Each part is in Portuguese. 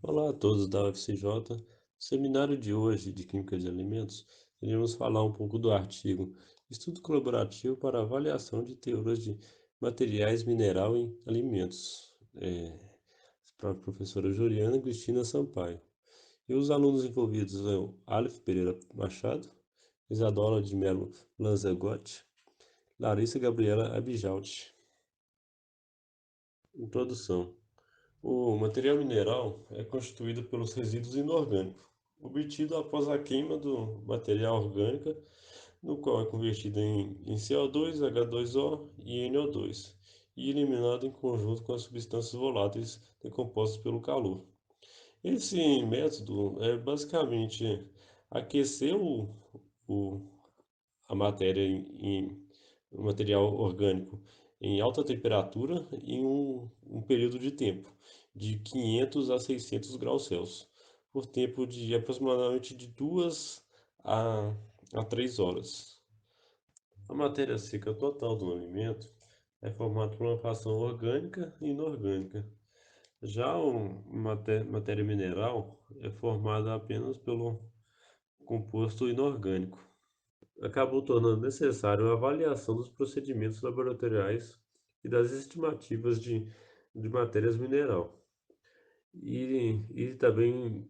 Olá a todos da UFCJ. No seminário de hoje de Química de Alimentos, iremos falar um pouco do artigo Estudo Colaborativo para Avaliação de Teores de Materiais Mineral em Alimentos, para a professora Juliana Cristina Sampaio. E os alunos envolvidos são Aleph Pereira Machado, Isadora de Melo Lanzagotti, Larissa Gabriela Abijalt. Introdução. O material mineral é constituído pelos resíduos inorgânicos, obtido após a queima do material orgânico, no qual é convertido em CO2, H2O e NO2, e eliminado em conjunto com as substâncias voláteis decompostas pelo calor. Esse método é basicamente aquecer o a matéria o material orgânico em alta temperatura em um período de tempo de 500 a 600 graus Celsius, por tempo de aproximadamente de 2 a 3 horas. A matéria seca total do alimento é formada por uma fração orgânica e inorgânica. Já matéria mineral é formada apenas pelo composto inorgânico. Acabou tornando necessário a avaliação dos procedimentos laboratoriais e das estimativas de matérias mineral, e também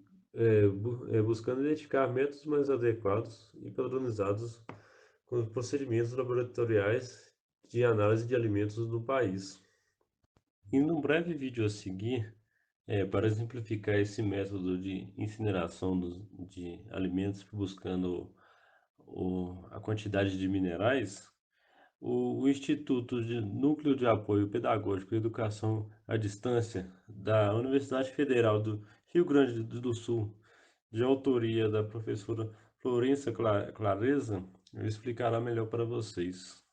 buscando identificar métodos mais adequados e padronizados com os procedimentos laboratoriais de análise de alimentos no país. E num breve vídeo a seguir, para exemplificar esse método de incineração de alimentos buscando a quantidade de minerais, o Instituto de Núcleo de Apoio Pedagógico e Educação à Distância da Universidade Federal do Rio Grande do Sul, de autoria da professora Florença Clareza, explicará melhor para vocês.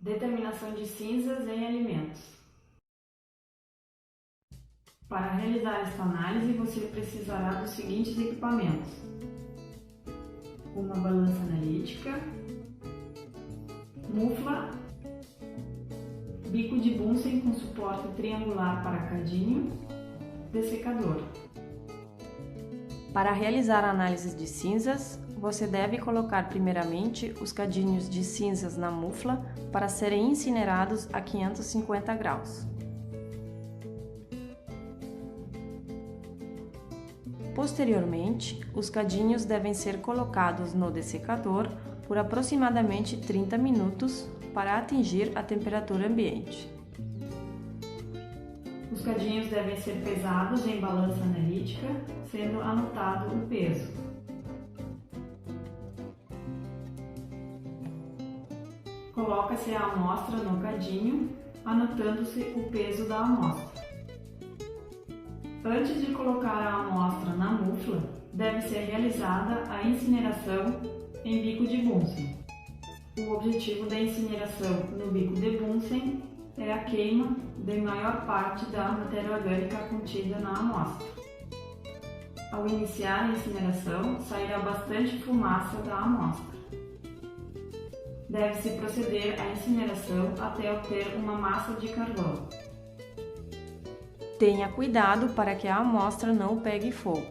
Determinação de cinzas em alimentos. Para realizar esta análise, você precisará dos seguintes equipamentos: uma balança analítica, mufla, bico de Bunsen com suporte triangular para cadinho, dessecador. Para realizar análises de cinzas, você deve colocar primeiramente os cadinhos de cinzas na mufla para serem incinerados a 550 graus. Posteriormente, os cadinhos devem ser colocados no dessecador por aproximadamente 30 minutos para atingir a temperatura ambiente. Os cadinhos devem ser pesados em balança analítica, sendo anotado o peso. Coloca-se a amostra no cadinho, anotando-se o peso da amostra. Antes de colocar a amostra na mufla, deve ser realizada a incineração em bico de Bunsen. O objetivo da incineração no bico de Bunsen é a queima da maior parte da matéria orgânica contida na amostra. Ao iniciar a incineração, sairá bastante fumaça da amostra. Deve-se proceder à incineração até obter uma massa de carvão. Tenha cuidado para que a amostra não pegue fogo.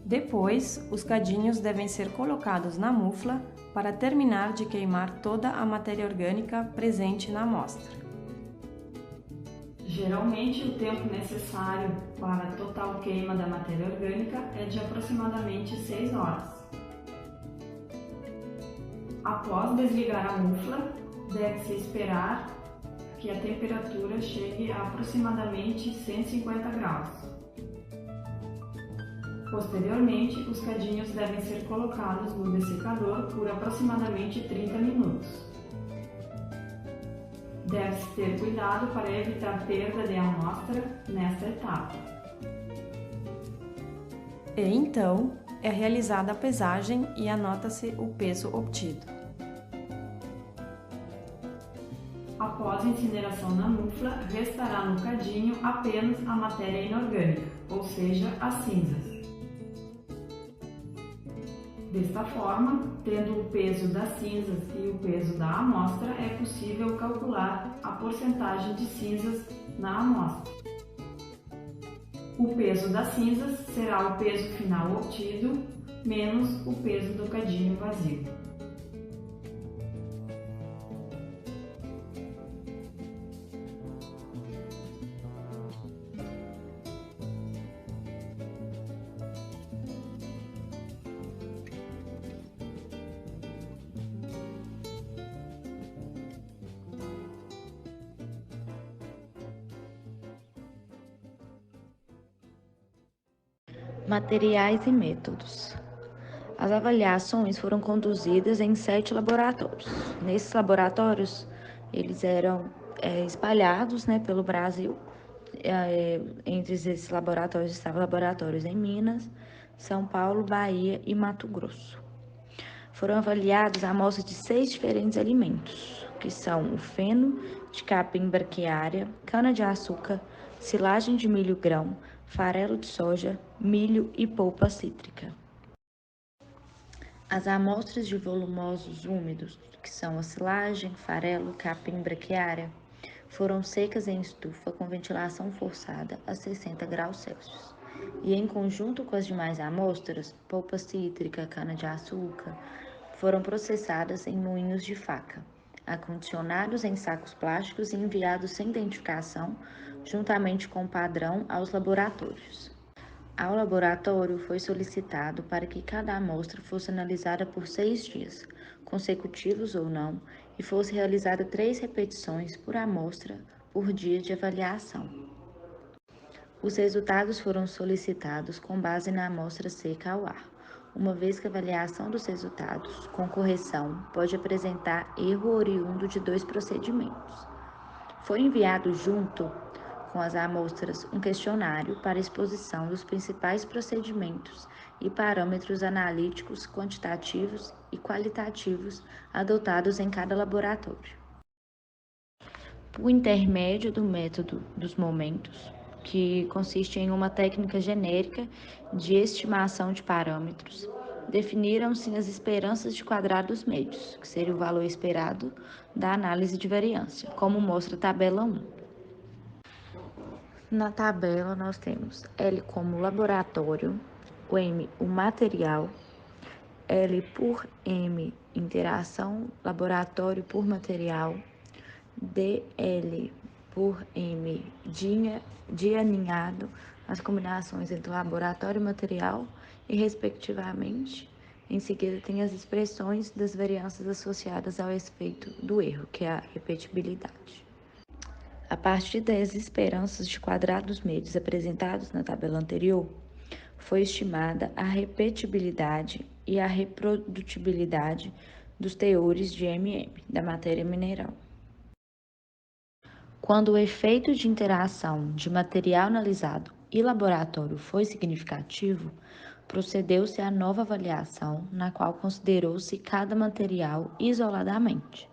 Depois, os cadinhos devem ser colocados na mufla para terminar de queimar toda a matéria orgânica presente na amostra. Geralmente, o tempo necessário para a total queima da matéria orgânica é de aproximadamente 6 horas. Após desligar a mufla, deve-se esperar que a temperatura chegue a aproximadamente 150 graus. Posteriormente, os cadinhos devem ser colocados no dessecador por aproximadamente 30 minutos. Deve-se ter cuidado para evitar perda de amostra nesta etapa. E então, é realizada a pesagem e anota-se o peso obtido. Após a incineração na mufla, restará no cadinho apenas a matéria inorgânica, ou seja, as cinzas. Desta forma, tendo o peso das cinzas e o peso da amostra, é possível calcular a porcentagem de cinzas na amostra. O peso das cinzas será o peso final obtido menos o peso do cadinho vazio. Materiais e métodos. As avaliações foram conduzidas em 7 laboratórios. Nesses laboratórios, eles eram espalhados, pelo Brasil. Entre esses laboratórios estavam laboratórios em Minas, São Paulo, Bahia e Mato Grosso. Foram avaliados amostras de 6 diferentes alimentos, que são o feno de capim braquiária, cana-de-açúcar, silagem de milho grão, farelo de soja, milho e polpa cítrica. As amostras de volumosos úmidos, que são a silagem, farelo, capim braquiária, foram secas em estufa com ventilação forçada a 60 graus Celsius. E em conjunto com as demais amostras, polpa cítrica, cana-de-açúcar, foram processadas em moinhos de faca, acondicionados em sacos plásticos e enviados sem identificação, juntamente com o padrão, aos laboratórios. Ao laboratório foi solicitado para que cada amostra fosse analisada por 6 dias, consecutivos ou não, e fosse realizada 3 repetições por amostra por dia de avaliação. Os resultados foram solicitados com base na amostra seca ao ar, uma vez que a avaliação dos resultados, com correção, pode apresentar erro oriundo de 2 procedimentos. Foi enviado junto com as amostras um questionário para exposição dos principais procedimentos e parâmetros analíticos, quantitativos e qualitativos adotados em cada laboratório. Por intermédio do método dos momentos, que consiste em uma técnica genérica de estimação de parâmetros, definiram-se as esperanças de quadrados médios, que seria o valor esperado da análise de variância, como mostra a tabela 1. Na tabela, nós temos L como laboratório, o M, o material, L por M, interação laboratório por material, DL por M, dia aninhado, as combinações entre laboratório e material, e respectivamente. Em seguida, tem as expressões das variâncias associadas ao efeito do erro, que é a repetibilidade. A partir das esperanças de quadrados médios apresentados na tabela anterior, foi estimada a repetibilidade e a reprodutibilidade dos teores de MM, da matéria mineral. Quando o efeito de interação de material analisado e laboratório foi significativo, procedeu-se à nova avaliação, na qual considerou-se cada material isoladamente.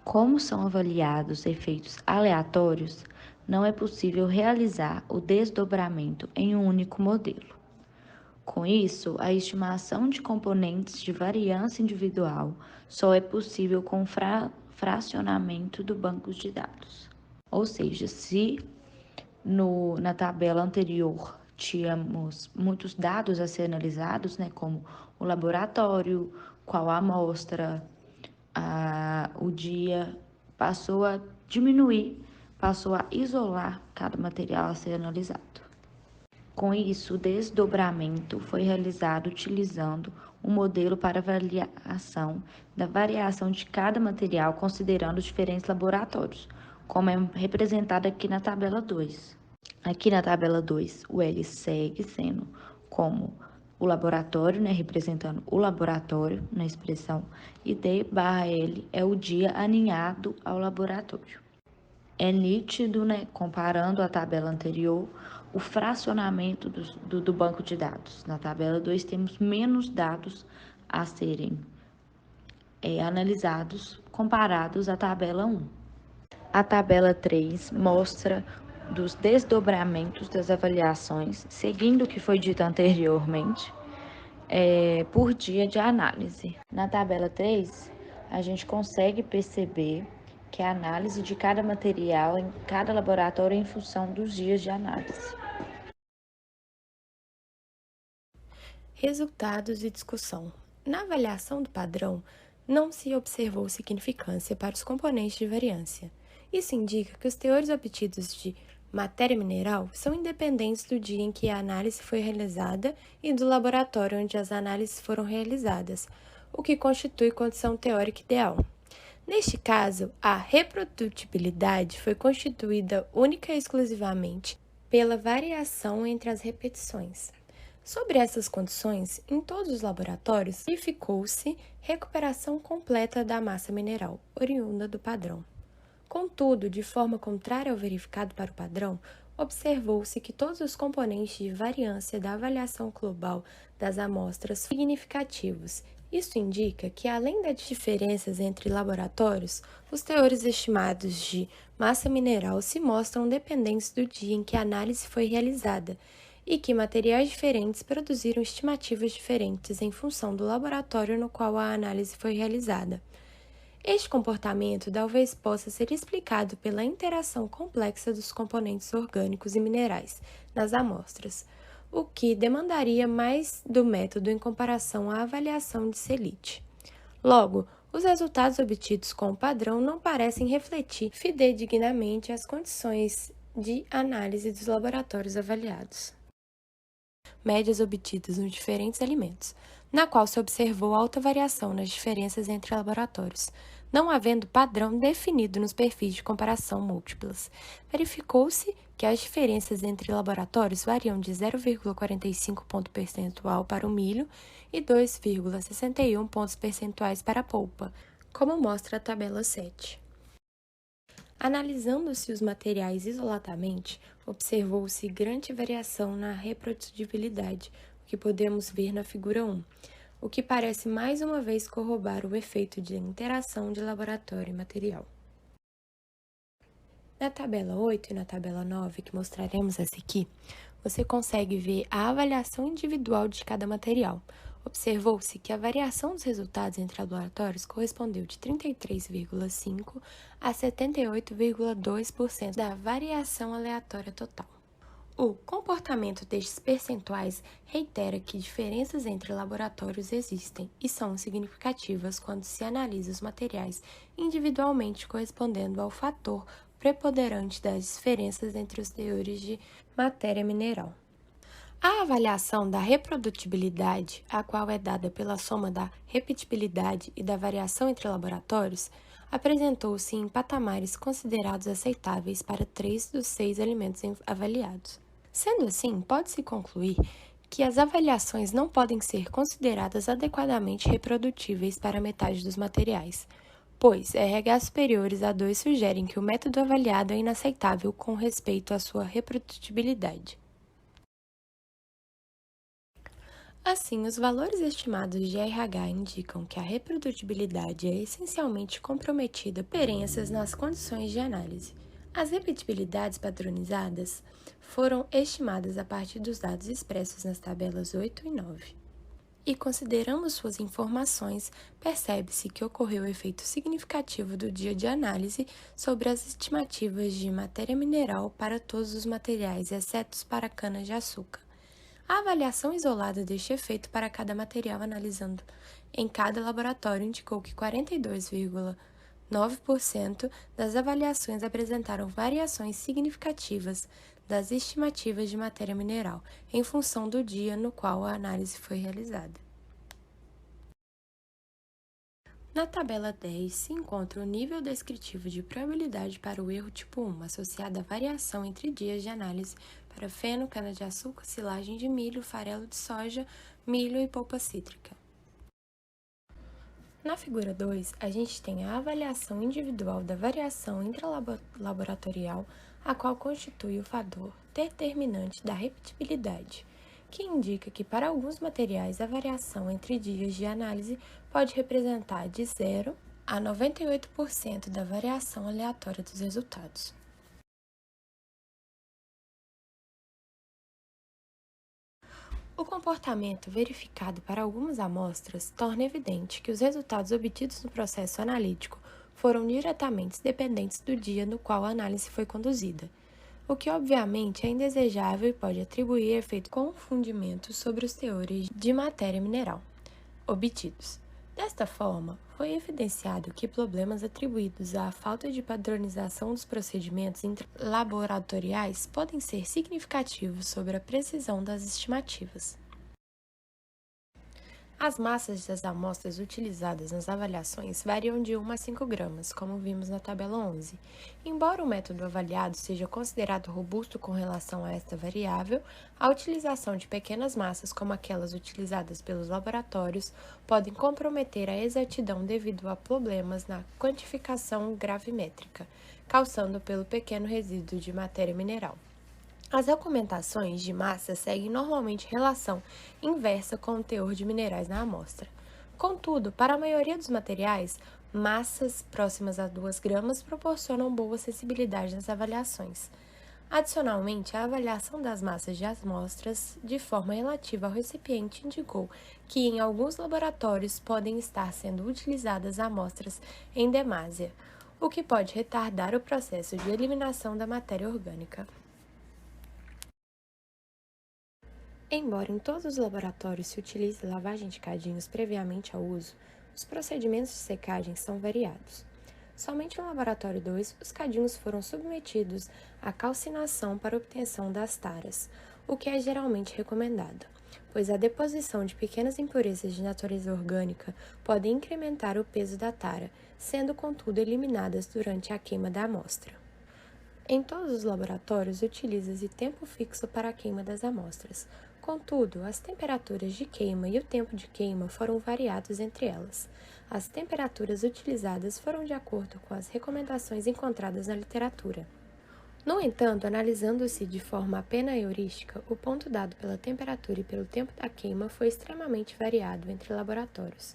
Como são avaliados efeitos aleatórios, não é possível realizar o desdobramento em um único modelo. Com isso, a estimação de componentes de variância individual só é possível com fracionamento do banco de dados. Ou seja, se na tabela anterior tínhamos muitos dados a ser analisados, como o laboratório, qual a amostra, o dia, passou a diminuir, passou a isolar cada material a ser analisado. Com isso, o desdobramento foi realizado utilizando um modelo para avaliação da variação de cada material, considerando os diferentes laboratórios, como é representado aqui na tabela 2. Aqui na tabela 2, o L segue sendo como o laboratório, representando o laboratório na expressão, e D/L é o dia aninhado ao laboratório. É nítido, comparando a tabela anterior, o fracionamento do banco de dados. Na tabela 2, temos menos dados a serem analisados comparados à tabela 1. A tabela 3 mostra dos desdobramentos das avaliações, seguindo o que foi dito anteriormente, por dia de análise. Na tabela 3, a gente consegue perceber que a análise de cada material em cada laboratório é em função dos dias de análise. Resultados e discussão. Na avaliação do padrão, não se observou significância para os componentes de variância. Isso indica que os teores obtidos de matéria mineral são independentes do dia em que a análise foi realizada e do laboratório onde as análises foram realizadas, o que constitui condição teórica ideal. Neste caso, a reprodutibilidade foi constituída única e exclusivamente pela variação entre as repetições. Sobre essas condições, em todos os laboratórios, verificou-se recuperação completa da massa mineral, oriunda do padrão. Contudo, de forma contrária ao verificado para o padrão, observou-se que todos os componentes de variância da avaliação global das amostras são significativos. Isso indica que, além das diferenças entre laboratórios, os teores estimados de massa mineral se mostram dependentes do dia em que a análise foi realizada, e que materiais diferentes produziram estimativas diferentes em função do laboratório no qual a análise foi realizada. Este comportamento talvez possa ser explicado pela interação complexa dos componentes orgânicos e minerais nas amostras, o que demandaria mais do método em comparação à avaliação de Selite. Logo, os resultados obtidos com o padrão não parecem refletir fidedignamente as condições de análise dos laboratórios avaliados. Médias obtidas nos diferentes alimentos, na qual se observou alta variação nas diferenças entre laboratórios, não havendo padrão definido nos perfis de comparação múltiplas. Verificou-se que as diferenças entre laboratórios variam de 0,45 ponto percentual para o milho e 2,61 pontos percentuais para a polpa, como mostra a tabela 7. Analisando-se os materiais isoladamente, observou-se grande variação na reprodutibilidade, o que podemos ver na figura 1, o que parece mais uma vez corroborar o efeito de interação de laboratório e material. Na tabela 8 e na tabela 9, que mostraremos a seguir, você consegue ver a avaliação individual de cada material. Observou-se que a variação dos resultados entre laboratórios correspondeu de 33,5% a 78,2% da variação aleatória total. O comportamento destes percentuais reitera que diferenças entre laboratórios existem e são significativas quando se analisa os materiais individualmente correspondendo ao fator preponderante das diferenças entre os teores de matéria mineral. A avaliação da reprodutibilidade, a qual é dada pela soma da repetibilidade e da variação entre laboratórios, apresentou-se em patamares considerados aceitáveis para 3 dos 6 alimentos avaliados. Sendo assim, pode-se concluir que as avaliações não podem ser consideradas adequadamente reprodutíveis para metade dos materiais, pois RH superiores a 2 sugerem que o método avaliado é inaceitável com respeito à sua reprodutibilidade. Assim, os valores estimados de RH indicam que a reprodutibilidade é essencialmente comprometida por diferenças nas condições de análise. As repetibilidades padronizadas foram estimadas a partir dos dados expressos nas tabelas 8 e 9. E considerando suas informações, percebe-se que ocorreu efeito significativo do dia de análise sobre as estimativas de matéria mineral para todos os materiais, exceto para a cana-de-açúcar. A avaliação isolada deste efeito para cada material analisando em cada laboratório indicou que 42,9% das avaliações apresentaram variações significativas das estimativas de matéria mineral, em função do dia no qual a análise foi realizada. Na tabela 10 se encontra o nível descritivo de probabilidade para o erro tipo 1, associado à variação entre dias de análise para feno, cana-de-açúcar, silagem de milho, farelo de soja, milho e polpa cítrica. Na figura 2, a gente tem a avaliação individual da variação intralaboratorial, a qual constitui o fator determinante da repetibilidade, que indica que para alguns materiais a variação entre dias de análise pode representar de 0 a 98% da variação aleatória dos resultados. O comportamento verificado para algumas amostras torna evidente que os resultados obtidos no processo analítico foram diretamente dependentes do dia no qual a análise foi conduzida, o que obviamente é indesejável e pode atribuir efeito confundimento sobre os teores de matéria mineral obtidos. Desta forma, foi evidenciado que problemas atribuídos à falta de padronização dos procedimentos laboratoriais podem ser significativos sobre a precisão das estimativas. As massas das amostras utilizadas nas avaliações variam de 1 a 5 gramas, como vimos na tabela 11. Embora o método avaliado seja considerado robusto com relação a esta variável, a utilização de pequenas massas, como aquelas utilizadas pelos laboratórios, podem comprometer a exatidão devido a problemas na quantificação gravimétrica, causando pelo pequeno resíduo de matéria mineral. As recomendações de massa seguem normalmente relação inversa com o teor de minerais na amostra. Contudo, para a maioria dos materiais, massas próximas a 2 gramas proporcionam boa sensibilidade nas avaliações. Adicionalmente, a avaliação das massas de amostras de forma relativa ao recipiente indicou que em alguns laboratórios podem estar sendo utilizadas amostras em demasia, o que pode retardar o processo de eliminação da matéria orgânica. Embora em todos os laboratórios se utilize lavagem de cadinhos previamente ao uso, os procedimentos de secagem são variados. Somente no laboratório 2, os cadinhos foram submetidos à calcinação para obtenção das taras, o que é geralmente recomendado, pois a deposição de pequenas impurezas de natureza orgânica pode incrementar o peso da tara, sendo contudo eliminadas durante a queima da amostra. Em todos os laboratórios utiliza-se tempo fixo para a queima das amostras. Contudo, as temperaturas de queima e o tempo de queima foram variados entre elas. As temperaturas utilizadas foram de acordo com as recomendações encontradas na literatura. No entanto, analisando-se de forma apenas heurística, o ponto dado pela temperatura e pelo tempo da queima foi extremamente variado entre laboratórios.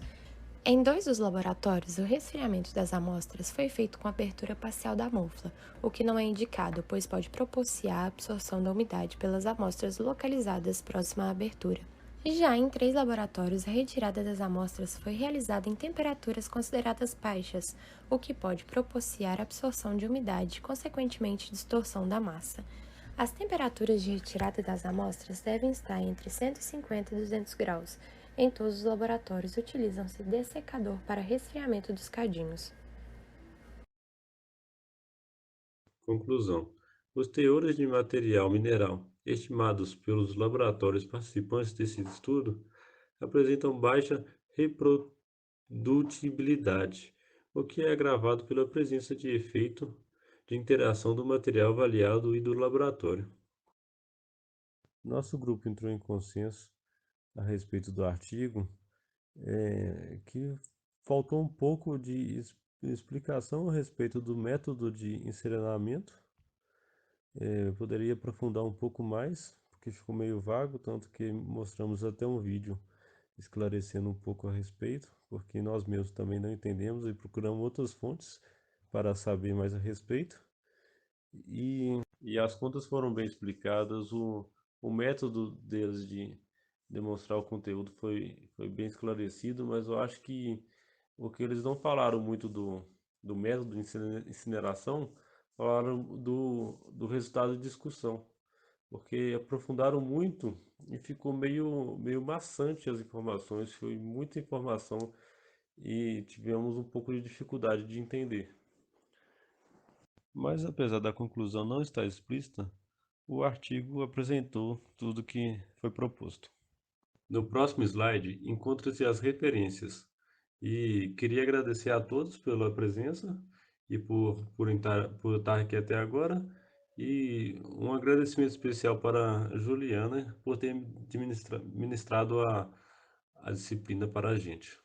Em 2 dos laboratórios, o resfriamento das amostras foi feito com abertura parcial da mufla, o que não é indicado, pois pode propiciar a absorção da umidade pelas amostras localizadas próxima à abertura. Já em 3 laboratórios, a retirada das amostras foi realizada em temperaturas consideradas baixas, o que pode propiciar a absorção de umidade e, consequentemente, distorção da massa. As temperaturas de retirada das amostras devem estar entre 150 e 200 graus. Em todos os laboratórios, utilizam-se dessecador para resfriamento dos cadinhos. Conclusão: os teores de material mineral estimados pelos laboratórios participantes desse estudo apresentam baixa reprodutibilidade, o que é agravado pela presença de efeito de interação do material avaliado e do laboratório. Nosso grupo entrou em consenso a respeito do artigo, que faltou um pouco de explicação a respeito do método de enceramento. Eu poderia aprofundar um pouco mais, porque ficou meio vago, tanto que mostramos até um vídeo esclarecendo um pouco a respeito, porque nós mesmos também não entendemos e procuramos outras fontes para saber mais a respeito. E as contas foram bem explicadas, o método deles de demonstrar o conteúdo foi bem esclarecido, mas eu acho que o que eles não falaram muito do método de incineração, falaram do resultado de discussão, porque aprofundaram muito e ficou meio maçante as informações, foi muita informação e tivemos um pouco de dificuldade de entender. Mas apesar da conclusão não estar explícita, o artigo apresentou tudo que foi proposto. No próximo slide encontra-se as referências e queria agradecer a todos pela presença e por estar aqui até agora e um agradecimento especial para a Juliana por ter ministrado a disciplina para a gente.